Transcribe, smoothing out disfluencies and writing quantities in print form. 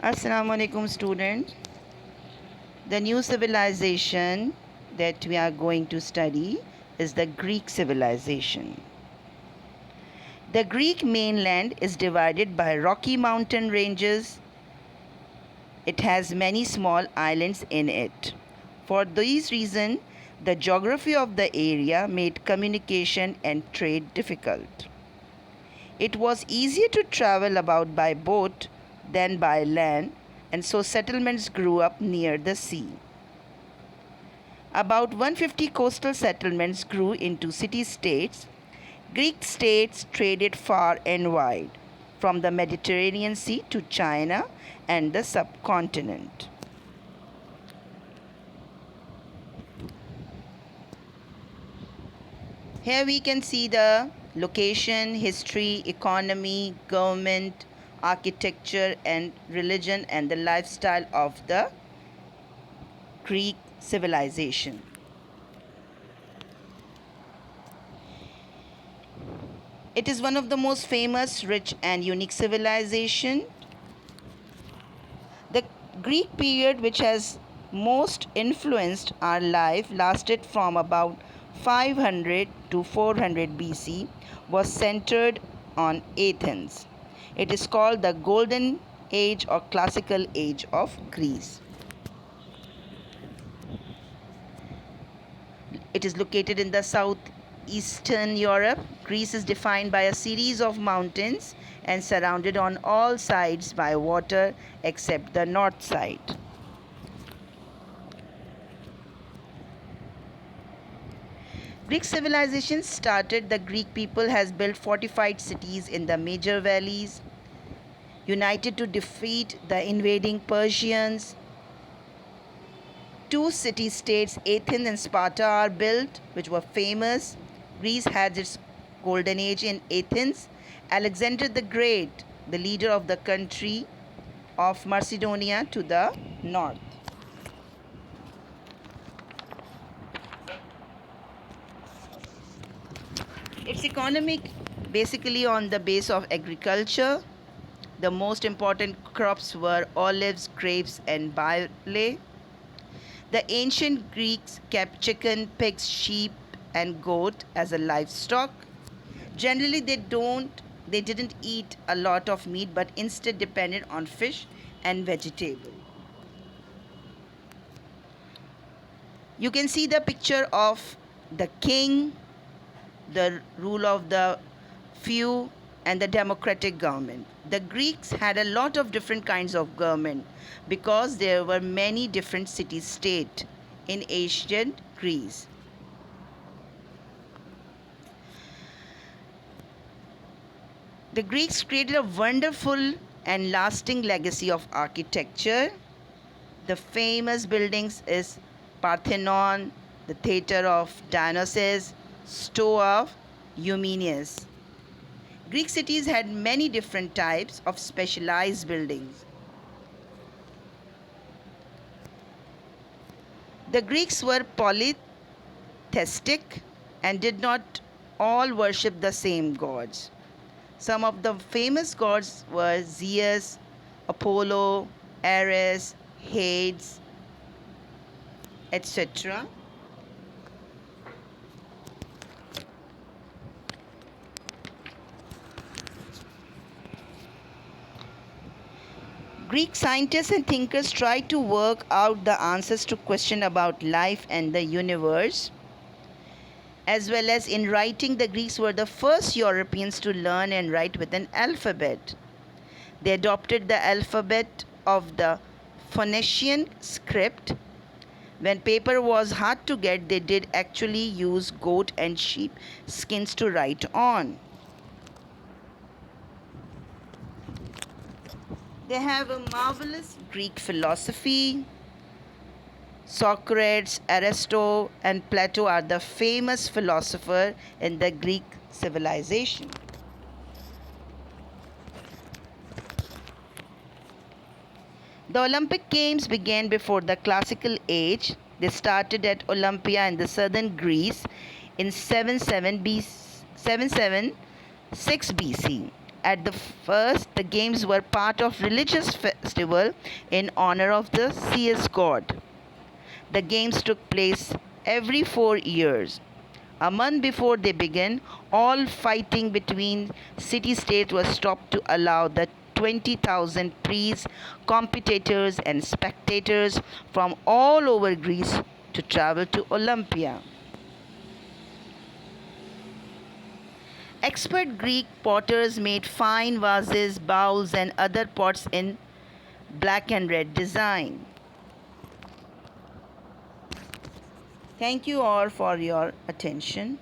Assalamu alaikum students. The new civilization that we are going to study is the Greek civilization. The Greek mainland is divided by rocky mountain ranges. It has many small islands in it. For these reasons, the geography of the area made communication and trade difficult. It was easier to travel about by boat than by land, and so settlements grew up near the sea. About 150 coastal settlements grew into city states. Greek states traded far and wide, from the Mediterranean Sea to China and the subcontinent. Here we can see the location, history, economy, government, architecture, and religion, and the lifestyle of the Greek civilization. It is one of the most famous, rich, and unique civilization. The Greek period, which has most influenced our life, lasted from about 500 to 400 BC, was centered on Athens. It is called the Golden Age or Classical Age of Greece. It is located in the southeastern Europe. Greece is defined by a series of mountains and surrounded on all sides by water except the north side. Greek civilization started. The Greek people has built fortified cities in the major valleys, united to defeat the invading Persians. Two city-states, Athens and Sparta, are built, which were famous. Greece had its golden age in Athens. Alexander the Great, the leader of the country of Macedonia to the north. Its economic basically on the base of agriculture. The most important crops were olives, grapes, and barley. The ancient Greeks kept chicken, pigs, sheep, and goat as a livestock. Generally, they didn't eat a lot of meat, but instead depended on fish and vegetable. You can see the picture of the king, the rule of the few, and the democratic government. The Greeks had a lot of different kinds of government because there were many different city-states in ancient Greece. The Greeks created a wonderful and lasting legacy of architecture. The famous buildings is Parthenon, the Theatre of Dionysus, Stoa of Eumenes. Greek cities had many different types of specialized buildings. The Greeks were polytheistic and did not all worship the same gods. Some of the famous gods were Zeus, Apollo, Ares, Hades, etc. Greek scientists and thinkers tried to work out the answers to questions about life and the universe. As well as in writing, the Greeks were the first Europeans to learn and write with an alphabet. They adopted the alphabet of the Phoenician script. When paper was hard to get, they did actually use goat and sheep skins to write on. They have a marvelous Greek philosophy. Socrates, Aristotle, and Plato are the famous philosophers in the Greek civilization. The Olympic Games began before the Classical Age. They started at Olympia in the southern Greece in 776 BC. At the first, the games were part of religious festival in honor of the CS god. The games took place every 4 years. A month before they began, all fighting between city-states was stopped to allow the 20,000 priests, competitors, and spectators from all over Greece to travel to Olympia. Expert Greek potters made fine vases, bowls, and other pots in black and red design. Thank you all for your attention.